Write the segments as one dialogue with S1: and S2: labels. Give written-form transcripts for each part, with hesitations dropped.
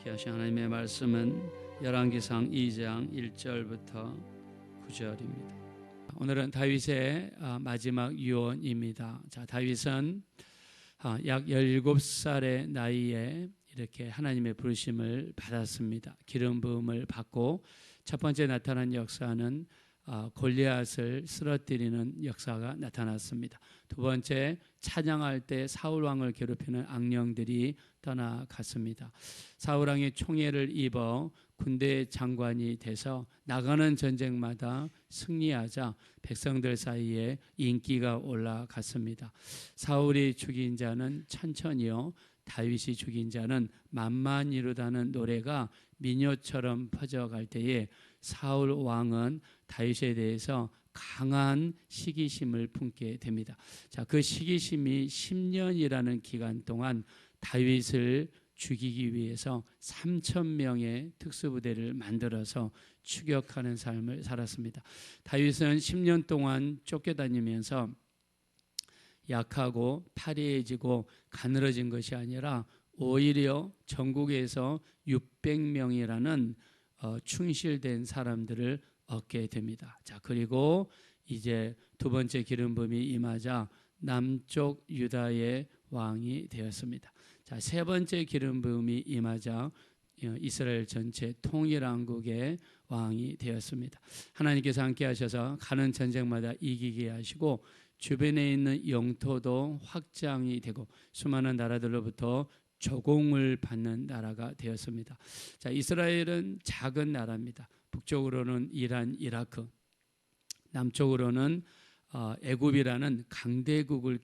S1: 귀하신 하나님의 말씀은 열왕기상 2장 1절부터 9절입니다. 오늘은 다윗의 마지막 유언입니다. 자, 다윗은 약 17살의 나이에 이렇게 하나님의 부르심을 받았습니다. 기름 부음을 받고 첫 번째 나타난 역사는 골리앗을 쓰러뜨리는 역사가 나타났습니다. 두 번째, 찬양할 때 사울 왕을 괴롭히는 악령들이 떠나갔습니다. 사울 왕이 총애를 입어 군대 장관이 돼서 나가는 전쟁마다 승리하자 백성들 사이에 인기가 올라갔습니다. 사울이 죽인 자는 천천히요, 다윗이 죽인 자는 만만이로다는 노래가 민요처럼 퍼져갈 때에 사울 왕은 다윗에 대해서 강한 시기심을 품게 됩니다. 자, 그 시기심이 10년이라는 기간 동안 다윗을 죽이기 위해서 3,000명의 특수부대를 만들어서 추격하는 삶을 살았습니다. 다윗은 10년 동안 쫓겨다니면서 약하고 파리해지고 가늘어진 것이 아니라 오히려 전국에서 600명이라는 충실된 사람들을 얻게 됩니다. 자, 그리고 이제 두 번째 기름 부음이 임하자 남쪽 유다의 왕이 되었습니다. 자, 세 번째 기름 부음이 임하자 이스라엘 전체 통일왕국의 왕이 되었습니다. 하나님께서 함께 하셔서 가는 전쟁마다 이기게 하시고 주변에 있는 영토도 확장이 되고 수많은 나라들로부터 조공을 받는 나라가 되었습니다. 자, 이스라엘은 작은 나라입니다. 북쪽으로는 이란, 이라크, 남쪽으로는 애굽이라는 강대국을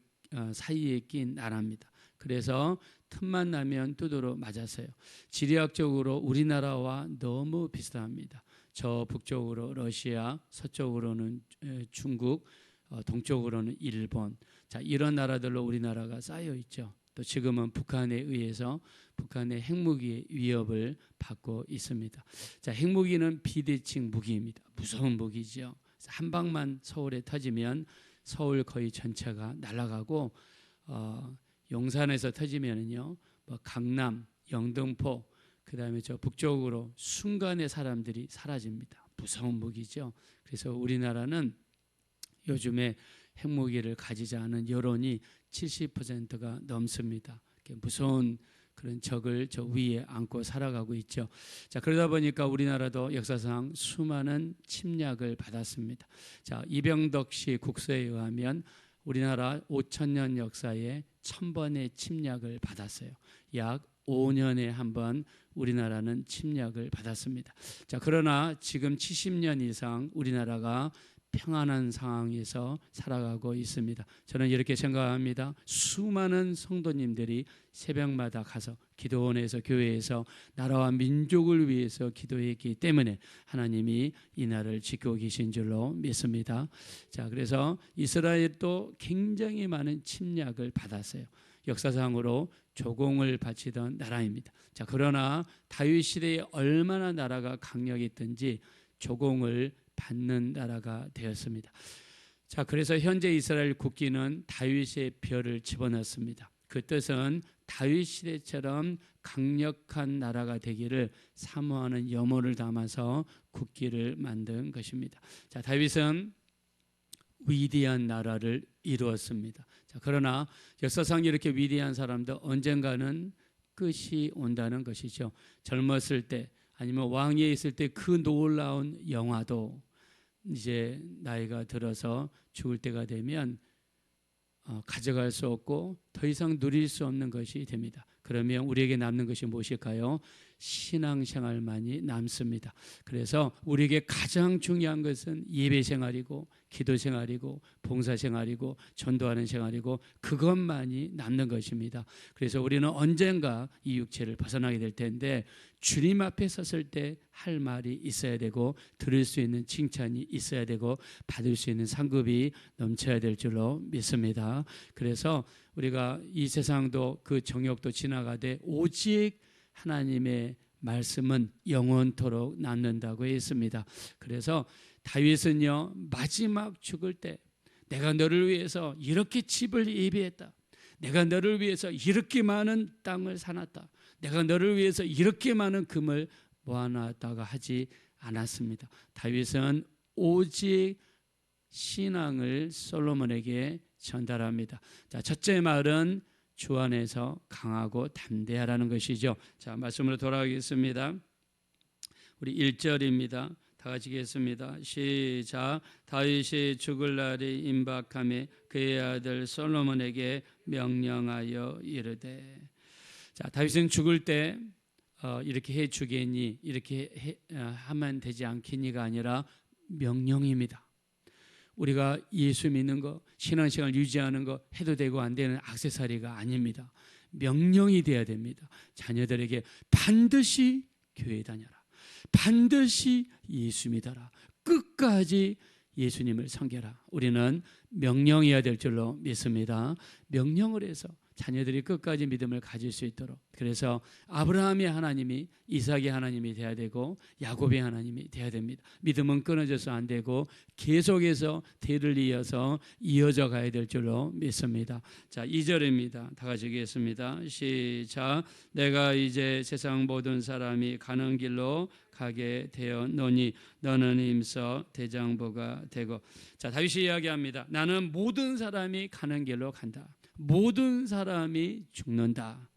S1: 사이에 낀 나라입니다. 그래서 틈만 나면 두드러 맞았어요. 지리학적으로 우리나라와 너무 비슷합니다. 저 북쪽으로 러시아, 서쪽으로는 중국, 동쪽으로는 일본. 자, 이런 나라들로 우리나라가 쌓여 있죠. 또 지금은 북한에 의해서 북한의 핵무기의 위협을 받고 있습니다. 자, 핵무기는 비대칭 무기입니다. 무서운 무기죠. 한 방만 서울에 터지면 서울 거의 전체가 날아가고 용산에서 터지면은요, 강남, 영등포, 그다음에 저 북쪽으로 순간에 사람들이 사라집니다. 무서운 무기죠. 그래서 우리나라는 요즘에 핵무기를 가지지 않은 여론이 70%가 넘습니다. 무서운 그런 적을 저 위에 안고 살아가고 있죠. 자, 그러다 보니까 우리나라도 역사상 수많은 침략을 받았습니다. 자, 이병덕 씨 국서에 의하면 우리나라 5,000년 역사에 1,000번의 침략을 받았어요. 약 5년에 한 번 우리나라는 침략을 받았습니다. 자, 그러나 지금 70년 이상 우리나라가 평안한 상황에서 살아가고 있습니다. 저는 이렇게 생각합니다. 수많은 성도님들이 새벽마다 가서 기도원에서 교회에서 나라와 민족을 위해서 기도했기 때문에 하나님이 이 나라를 지키고 계신 줄로 믿습니다. 자, 그래서 이스라엘도 굉장히 많은 침략을 받았어요. 역사상으로 조공을 바치던 나라입니다. 자, 그러나 다윗 시대에 얼마나 나라가 강력했든지 조공을 받는 나라가 되었습니다. 자, 그래서 현재 이스라엘 국기는 다윗의 별을 집어넣습니다. 그 뜻은 다윗 시대처럼 강력한 나라가 되기를 사모하는 염원을 담아서 국기를 만든 것입니다. 자, 다윗은 위대한 나라를 이루었습니다. 자, 그러나 역사상 이렇게 위대한 사람도 언젠가는 끝이 온다는 것이죠. 젊었을 때 아니면 왕위에 있을 때 그 놀라운 영화도 이제 나이가 들어서 죽을 때가 되면 가져갈 수 없고 더 이상 누릴 수 없는 것이 됩니다. 그러면 우리에게 남는 것이 무엇일까요? 신앙생활만이 남습니다. 그래서 우리에게 가장 중요한 것은 예배생활이고 기도생활이고 봉사생활이고 전도하는 생활이고 그것만이 남는 것입니다. 그래서 우리는 언젠가 이 육체를 벗어나게 될 텐데 주님 앞에 섰을 때 할 말이 있어야 되고 들을 수 있는 칭찬이 있어야 되고 받을 수 있는 상급이 넘쳐야 될 줄로 믿습니다. 그래서 우리가 이 세상도 그 정욕도 지나가되 오직 하나님의 말씀은 영원토록 남는다고 했습니다. 그래서 다윗은요, 마지막 죽을 때 내가 너를 위해서 이렇게 집을 예비했다. 내가 너를 위해서 이렇게 많은 땅을 사놨다. 내가 너를 위해서 이렇게 많은 금을 모아놨다가 하지 않았습니다. 다윗은 오직 신앙을 솔로몬에게 전달합니다. 자, 첫째 말은 주 안에서 강하고 담대하라는 것이죠. 자, 말씀으로 돌아가겠습니다. 우리 1절입니다. 다 같이 읽겠습니다. 시작. 다윗이 죽을 날이 임박함에 그의 아들 솔로몬에게 명령하여 이르되. 자, 다윗은 죽을 때 이렇게 해 주겠니? 이렇게 하면 되지 않겠니가 아니라 명령입니다. 우리가 예수 믿는 거, 신앙생활 유지하는 거 해도 되고 안 되는 액세서리가 아닙니다. 명령이 돼야 됩니다. 자녀들에게 반드시 교회 다녀라. 반드시 예수 믿어라. 끝까지 예수님을 섬겨라. 우리는 명령해야 될 줄로 믿습니다. 명령을 해서 자녀들이 끝까지 믿음을 가질 수 있도록. 그래서 아브라함의 하나님이 이삭의 하나님이 돼야 되고 야곱의 하나님이 돼야 됩니다. 믿음은 끊어져서 안 되고 계속해서 대를 이어서 이어져 가야 될 줄로 믿습니다. 자, 2절입니다. 다 같이 읽겠습니다. 시작. 내가 이제 세상 모든 사람이 가는 길로 가게 되었노니 너는 힘써 대장부가 되고. 자, 다윗이 이야기합니다. 나는 모든 사람이 가는 길로 간다. 모든 사람이 죽는다.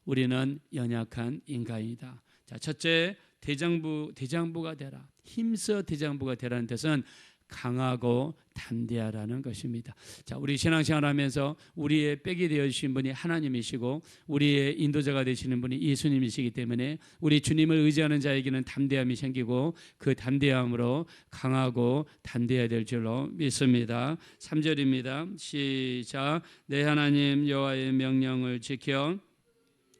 S1: 우리는 연약한 인간이다. 자, 첫째, 대장부가 되라. 힘써 대장부가 되라는 뜻은 강하고 담대하라는 것입니다. 자, 우리 신앙생활하면서 우리의 백이 되어 주신 분이 하나님이시고 우리의 인도자가 되시는 분이 예수님이시기 때문에 우리 주님을 의지하는 자에게는 담대함이 생기고 그 담대함으로 강하고 담대해야 될 줄로 믿습니다. 3절입니다. 시작. 내 하나님 여호와의 명령을 지켜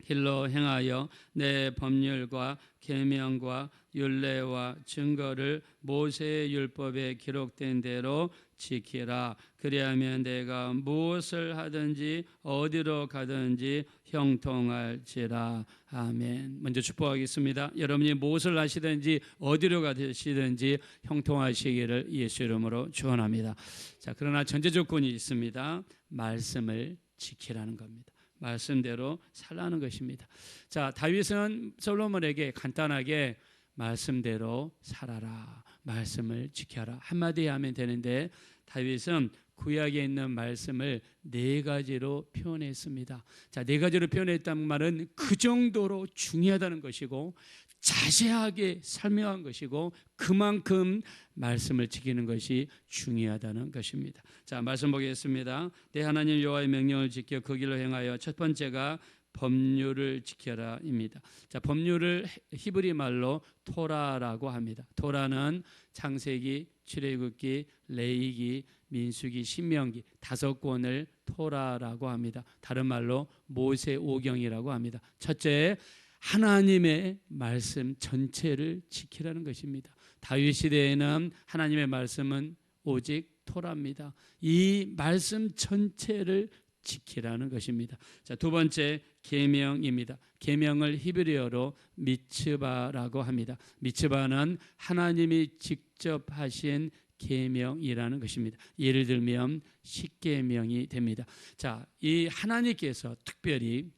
S1: 길로 행하여 내 법률과 계명과 율례와 증거를 모세의 율법에 기록된 대로 지키라. 그리하면 내가 무엇을 하든지 어디로 가든지 형통할지라. 아멘. 먼저 축복하겠습니다. 여러분이 무엇을 하시든지 어디로 가시든지 형통하시기를 예수 이름으로 축원합니다. 자, 그러나 전제 조건이 있습니다. 말씀을 지키라는 겁니다. 말씀대로 살라는 것입니다. 자, 다윗은 솔로몬에게 간단하게 말씀대로 살아라, 말씀을 지켜라 한마디 하면 되는데 다윗은 구약에 있는 말씀을 네 가지로 표현했습니다. 자, 네 가지로 표현했다는 말은 그 정도로 중요하다는 것이고 자세하게 설명한 것이고 그만큼 말씀을 지키는 것이 중요하다는 것입니다. 자, 말씀 보겠습니다. 내 하나님 여호와의 명령을 지켜 그 길로 행하여. 첫 번째가 법률을 지켜라입니다. 자, 법률을 히브리 말로 토라라고 합니다. 토라는 창세기, 출애굽기, 레위기, 민수기, 신명기 5권을 토라라고 합니다. 다른 말로 모세오경이라고 합니다. 첫째, 하나님의 말씀 전체를 지키라는 것입니다. 다윗 시대에는 하나님의 말씀은 오직 토라입니다. 이 말씀 전체를 지키라는 것입니다. 자, 두 번째 계명입니다. 계명을 히브리어로 미츠바라고 합니다. 미츠바는 하나님이 직접 하신 계명이라는 것입니다. 예를 들면 십계명이 됩니다. 자, 이 하나님께서 특별히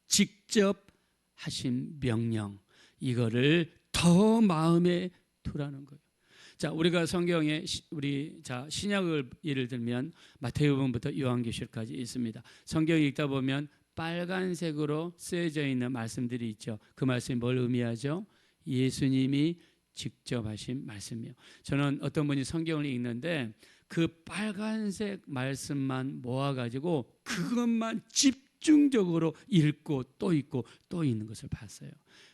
S1: 직접 하신 명령, 이거를 더 마음에 두라는 거예요. 자, 우리가 성경에 신약을 예를 들면 마태복음부터 요한계시록까지 있습니다. 성경 읽다 보면 빨간색으로 쓰여져 있는 말씀들이 있죠. 그 말씀이 뭘 의미하죠? 예수님이 직접 하신 말씀이요. 저는 어떤 분이 성경을 읽는데 그 빨간색 말씀만 모아가지고 그것만 집중적으로 읽고 또 읽고 또 읽는 것을 봤어요.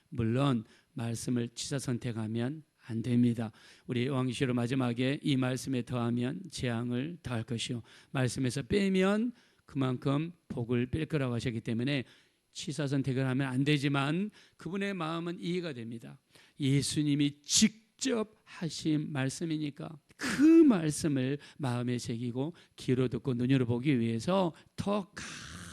S1: 물론 말씀을 취사선택하면 안 됩니다. 우리 요한계시록 마지막에 이 말씀에 더하면 재앙을 더할 것이요 말씀에서 빼면 그만큼 복을 뺄 거라고 하셨기 때문에 취사선택을 하면 안 되지만 그분의 마음은 이해가 됩니다. 예수님이 직접 하신 말씀이니까 그 말씀을 마음에 새기고 귀로 듣고 눈으로 보기 위해서 더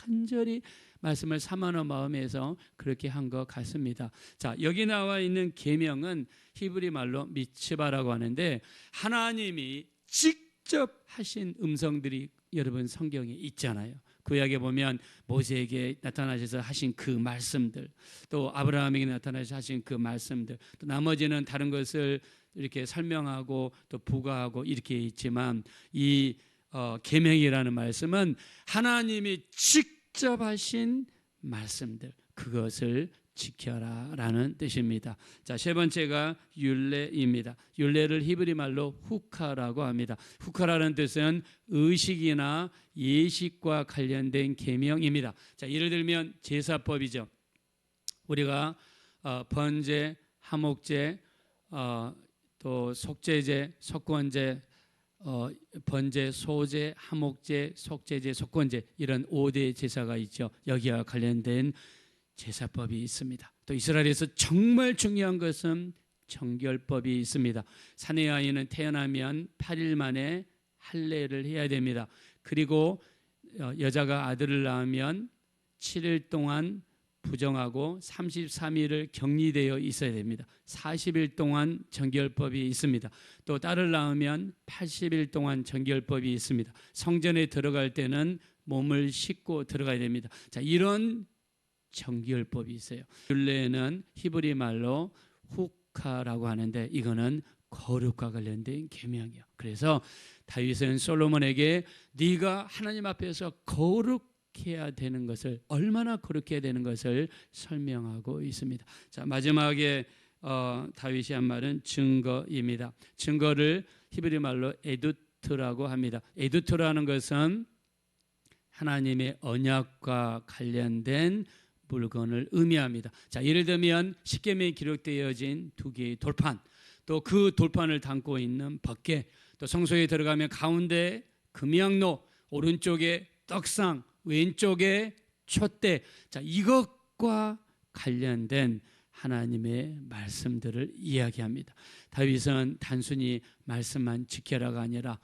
S1: 간절히 말씀을 삼하는 마음에서 그렇게 한 것 같습니다. 자, 여기 나와 있는 계명은 히브리 말로 미츠바라고 하는데 하나님이 직접 하신 음성들이 여러분 성경에 있잖아요. 구약에 보면 모세에게 나타나셔서 하신 그 말씀들, 또 아브라함에게 나타나셔서 하신 그 말씀들, 또 나머지는 다른 것을 이렇게 설명하고 또 부가하고 이렇게 있지만 이 계명이라는 말씀은 하나님이 직접 하신 말씀들, 그것을 지켜라라는 뜻입니다. 자, 세 번째가 율례입니다. 율례를 히브리 말로 후카라고 합니다. 후카라는 뜻은 의식이나 예식과 관련된 계명입니다. 자, 예를 들면 제사법이죠. 우리가 번제, 하목제, 또 속죄제, 속건제, 번제, 소제, 하목제, 속죄제, 속건제, 이런 5대 제사가 있죠. 여기와 관련된 제사법이 있습니다. 또 이스라엘에서 정말 중요한 것은 정결법이 있습니다. 사내 아이는 태어나면 8일 만에 할례를 해야 됩니다. 그리고 여자가 아들을 낳으면 7일 동안 부정하고 33일을 격리되어 있어야 됩니다. 40일 동안 정결법이 있습니다. 또 딸을 낳으면 80일 동안 정결법이 있습니다. 성전에 들어갈 때는 몸을 씻고 들어가야 됩니다. 자, 이런 정결법이 있어요. 율례는 히브리 말로 후카라고 하는데 이거는 거룩과 관련된 계명이요. 그래서 다윗은 솔로몬에게 네가 하나님 앞에서 거룩해야 되는 것을, 얼마나 거룩해야 되는 것을 설명하고 있습니다. 자, 마지막에 다윗이 한 말은 증거입니다. 증거를 히브리 말로 에두트라고 합니다. 에두트라는 것은 하나님의 언약과 관련된 물건을 의미합니다. 자, 예를 들면 십계명에 기록되어진 2개의 돌판, 또 그 돌판을 담고 있는 법궤, 또 성소에 들어가면 가운데 금양로, 오른쪽에 떡상, 왼쪽에 촛대. 자, 이것과 관련된 하나님의 말씀들을 이야기합니다. 다윗은 단순히 말씀만 지켜라가 아니라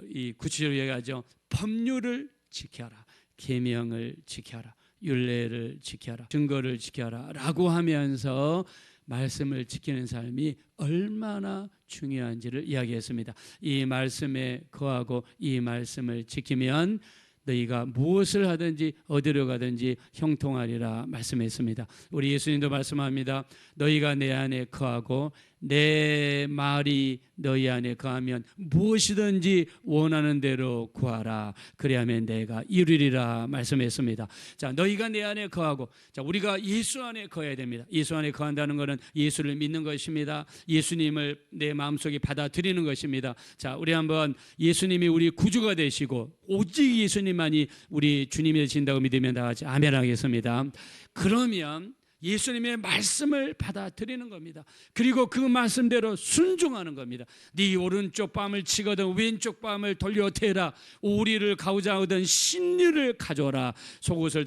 S1: 이 구체적으로 얘기하죠. 법률을 지켜라, 계명을 지켜라, 율례를 지켜라, 증거를 지켜라 라고 하면서 말씀을 지키는 삶이 얼마나 중요한지를 이야기했습니다. 이 말씀에 거하고 이 말씀을 지키면 너희가 무엇을 하든지 어디로 가든지 형통하리라 말씀했습니다. 우리 예수님도 말씀합니다. 너희가 내 안에 거하고 내 말이 너희 안에 거하면 무엇이든지 원하는 대로 구하라. 그리하면 내가 이루리라 말씀했습니다. 자, 너희가 내 안에 거하고, 자, 우리가 예수 안에 거해야 됩니다. 예수 안에 거한다는 것은 예수를 믿는 것입니다. 예수님을 내 마음속에 받아들이는 것입니다. 자, 우리 한번 예수님이 우리 구주가 되시고 오직 예수님만이 우리 주님이 되신다고 믿으면 다 같이 아멘 하겠습니다. 그러면 예수님의 말씀을 받아들이는 겁니다. 그리고 그 말씀대로 순종하는 겁니다. 네 오른쪽 뺨을 치거든 왼쪽 뺨을 돌려 대라. 오리를 가고자 하든 신리를 가져라. 속옷을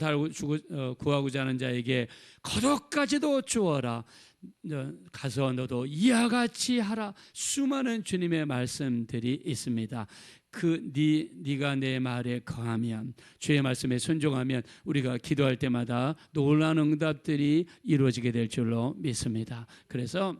S1: 구하고자 하는 자에게 겉옷까지도 주어라. 가서 너도 이와 같이 하라. 수많은 주님의 말씀들이 있습니다. 네가 내 말에 거하면, 주의 말씀에 순종하면 우리가 기도할 때마다 놀라운 응답들이 이루어지게 될 줄로 믿습니다. 그래서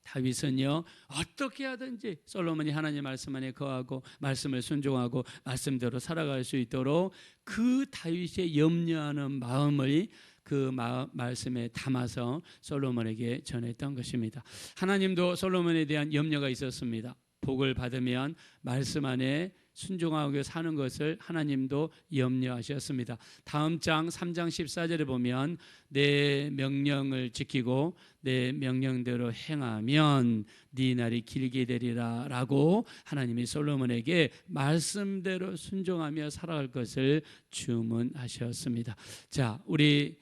S1: 다윗은요, 어떻게 하든지 솔로몬이 하나님 말씀 안에 거하고 말씀을 순종하고 말씀대로 살아갈 수 있도록 그 다윗의 염려하는 마음을 그 말씀에 담아서 솔로몬에게 전했던 것입니다. 하나님도 솔로몬에 대한 염려가 있었습니다. 복을 받으면 말씀 안에 순종하고 사는 것을 하나님도 염려하셨습니다. 다음 장 3장 14절에 보면 내 명령을 지키고 내 명령대로 행하면 네 날이 길게 되리라 라고 하나님이 솔로몬에게 말씀대로 순종하며 살아갈 것을 주문하셨습니다. 자, 우리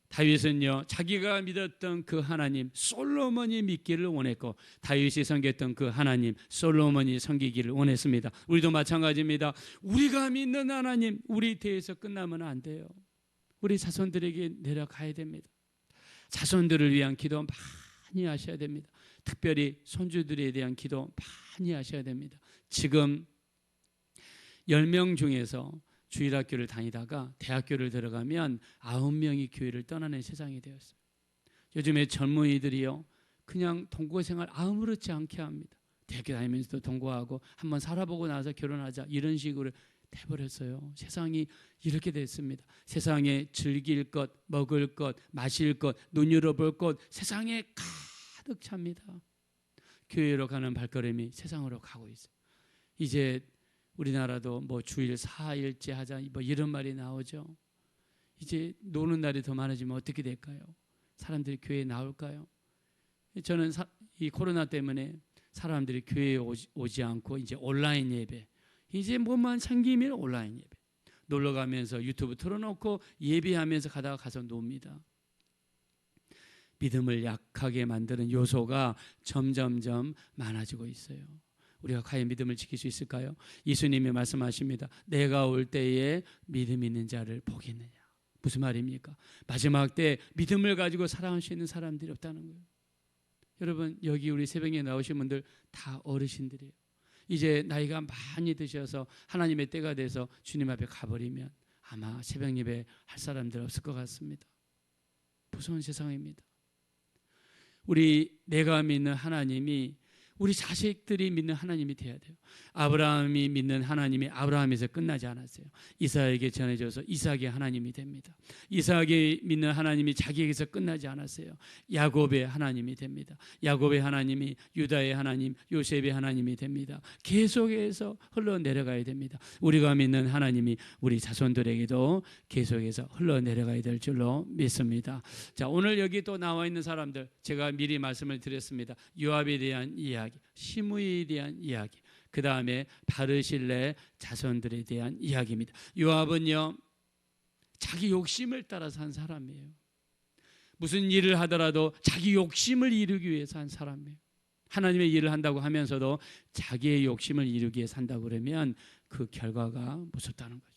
S1: 다윗은요, 자기가 믿었던 그 하나님 솔로몬이 믿기를 원했고 다윗이 섬겼던 그 하나님 솔로몬이 섬기기를 원했습니다. 우리도 마찬가지입니다. 우리가 믿는 하나님, 우리 대에서 끝나면 안 돼요. 우리 자손들에게 내려가야 됩니다. 자손들을 위한 기도 많이 하셔야 됩니다. 특별히 손주들에 대한 기도 많이 하셔야 됩니다. 지금 10명 중에서 주일학교를 다니다가 대학교를 들어가면 9명이 교회를 떠나는 세상이 되었어요. 요즘에 젊은이들이요, 그냥 동거생활 아무렇지 않게 합니다. 대학교 다니면서도 동거하고 한번 살아보고 나서 결혼하자 이런 식으로 돼버렸어요. 세상이 이렇게 됐습니다. 세상에 즐길 것, 먹을 것, 마실 것, 눈여겨볼 것, 세상에 가득 찹니다. 교회로 가는 발걸음이 세상으로 가고 있어요. 이제 우리나라도 뭐 주일 4일째 하자 뭐 이런 말이 나오죠. 이제 노는 날이 더 많아지면 어떻게 될까요? 사람들이 교회에 나올까요? 저는 이 코로나 때문에 사람들이 교회에 오지 않고 이제 온라인 예배, 이제 뭐만 생기면 온라인 예배, 놀러 가면서 유튜브 틀어놓고 예배하면서 가서 놉니다. 믿음을 약하게 만드는 요소가 점점점 많아지고 있어요. 우리가 과연 믿음을 지킬 수 있을까요? 예수님이 말씀하십니다. 내가 올 때에 믿음 있는 자를 보겠느냐. 무슨 말입니까? 마지막 때 믿음을 가지고 살아갈 수 있는 사람들이 없다는 거예요. 여러분, 여기 우리 새벽에 나오신 분들 다 어르신들이에요. 이제 나이가 많이 드셔서 하나님의 때가 돼서 주님 앞에 가버리면 아마 새벽 예배 할 사람들 없을 것 같습니다. 무서운 세상입니다. 내가 믿는 하나님이 우리 자식들이 믿는 하나님이 돼야 돼요. 아브라함이 믿는 하나님이 아브라함에서 끝나지 않았어요. 이삭에게 전해져서 이삭의 하나님이 됩니다. 이삭이 믿는 하나님이 자기에게서 끝나지 않았어요. 야곱의 하나님이 됩니다. 야곱의 하나님이 유다의 하나님, 요셉의 하나님이 됩니다. 계속해서 흘러내려가야 됩니다. 우리가 믿는 하나님이 우리 자손들에게도 계속해서 흘러내려가야 될 줄로 믿습니다. 자, 오늘 여기 또 나와 있는 사람들, 제가 미리 말씀을 드렸습니다. 요압에 대한 이야기, 시므이에 대한 이야기, 그 다음에 바르실레 자손들에 대한 이야기입니다. 요압은요, 자기 욕심을 따라서 한 사람이에요. 무슨 일을 하더라도 자기 욕심을 이루기 위해서 한 사람이에요. 하나님의 일을 한다고 하면서도 자기의 욕심을 이루기 위해서 한다고 그러면 그 결과가 무섭다는 거죠.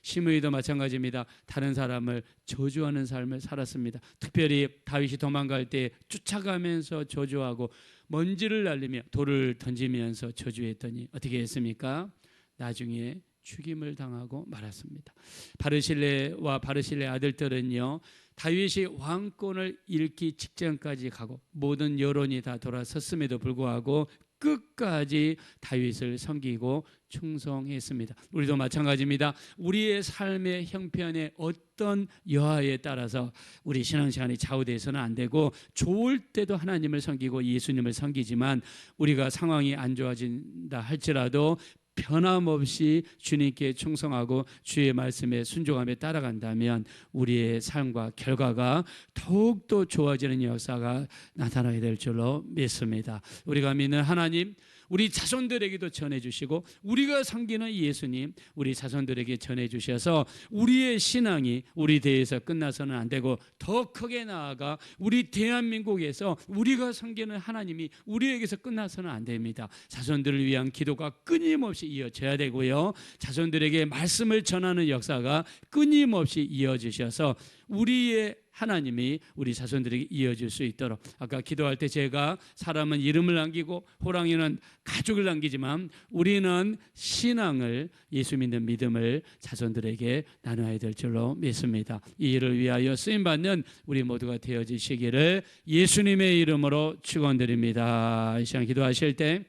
S1: 시므이도 마찬가지입니다. 다른 사람을 저주하는 삶을 살았습니다. 특별히 다윗이 도망갈 때 쫓아가면서 저주하고 먼지를 날리며 돌을 던지면서 저주했더니 어떻게 했습니까? 나중에 죽임을 당하고 말았습니다. 바르실레와 바르실레 아들들은요, 다윗이 왕권을 잃기 직전까지 가고 모든 여론이 다 돌아섰음에도 불구하고 끝까지 다윗을 섬기고 충성했습니다. 우리도 마찬가지입니다. 우리의 삶의 형편에 어떤 여하에 따라서 우리 신앙생활이 좌우돼서는 안 되고, 좋을 때도 하나님을 섬기고 예수님을 섬기지만 우리가 상황이 안 좋아진다 할지라도 변함없이 주님께 충성하고 주의 말씀에 순종하며 따라간다면 우리의 삶과 결과가 더욱더 좋아지는 역사가 나타나게 될 줄로 믿습니다. 우리가 믿는 하나님, 우리 자손들에게도 전해주시고 우리가 섬기는 예수님 우리 자손들에게 전해주셔서 우리의 신앙이 우리 대에서 끝나서는 안 되고 더 크게 나아가 우리 대한민국에서 우리가 섬기는 하나님이 우리에게서 끝나서는 안 됩니다. 자손들을 위한 기도가 끊임없이 이어져야 되고요, 자손들에게 말씀을 전하는 역사가 끊임없이 이어지셔서 우리의 하나님이 우리 자손들에게 이어질 수 있도록, 아까 기도할 때 제가 사람은 이름을 남기고 호랑이는 가족을 남기지만 우리는 신앙을, 예수 믿는 믿음을 자손들에게 나눠야 될 줄로 믿습니다. 이 일을 위하여 쓰임받는 우리 모두가 되어지시기를 예수님의 이름으로 축원드립니다. 이 시간 기도하실 때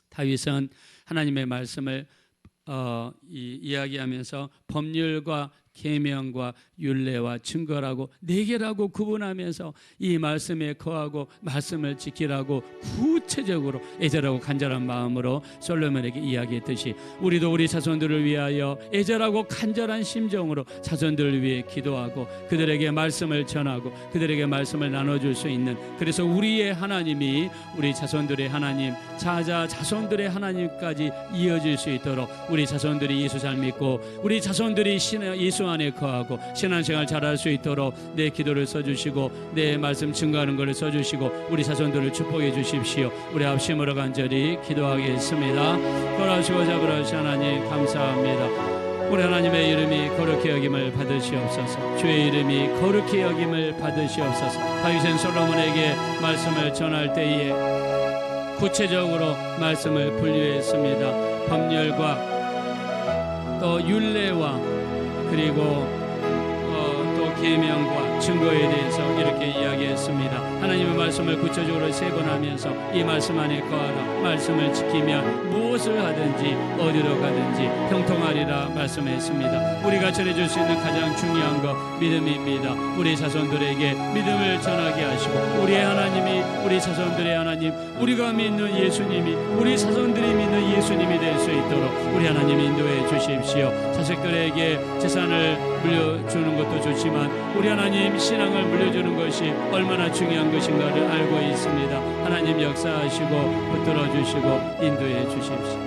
S1: 다윗은 하나님의 말씀을 이야기하면서 법률과 계명과 율례와 증거라고 네 개라고 구분하면서 이 말씀에 거하고 말씀을 지키라고 구체적으로 애절하고 간절한 마음으로 솔로몬에게 이야기했듯이 우리도 우리 자손들을 위하여 애절하고 간절한 심정으로 자손들을 위해 기도하고 그들에게 말씀을 전하고 그들에게 말씀을 나눠줄 수 있는, 그래서 우리의 하나님이 우리 자손들의 하나님, 자손들의 하나님까지 이어질 수 있도록 우리 자손들이 예수 잘 믿고 우리 자손들이 예수 안에 거하고 신앙생활 잘할 수 있도록 내 기도를 써주시고 내 말씀 증거하는 것을 써주시고 우리 자손들을 축복해 주십시오. 우리 합심으로 간절히 기도하겠습니다. 돌아오시고 잡으라신 하나님 감사합니다. 우리 하나님의 이름이 거룩히 여김을 받으시옵소서. 주의 이름이 거룩히 여김을 받으시옵소서. 다윗은 솔로몬에게 말씀을 전할 때에 구체적으로 말씀을 분류했습니다. 법률과 또 율례와 그리고 또 계명과 증거에 대해서 이렇게 이야기했습니다. 하나님의 말씀을 구체적으로 세번하면서 이 말씀 안에 거하라, 말씀을 지키면 무엇을 하든지 어디로 가든지 형통하리라 말씀했습니다. 우리가 전해줄 수 있는 가장 중요한 것 믿음입니다. 우리 자손들에게 믿음을 전하게 하시고 우리의 하나님이 우리 자손들의 하나님, 우리가 믿는 예수님이 우리 자손들이 믿는 예수님이 될 수 있도록 우리 하나님 인도해 주십시오. 자식들에게 재산을 물려주는 것도 좋지만 우리 하나님 신앙을 물려주는 것이 얼마나 중요한 것인가를 알고 있습니다. 하나님 역사하시고 붙들어 주시고 인도해 주십시오.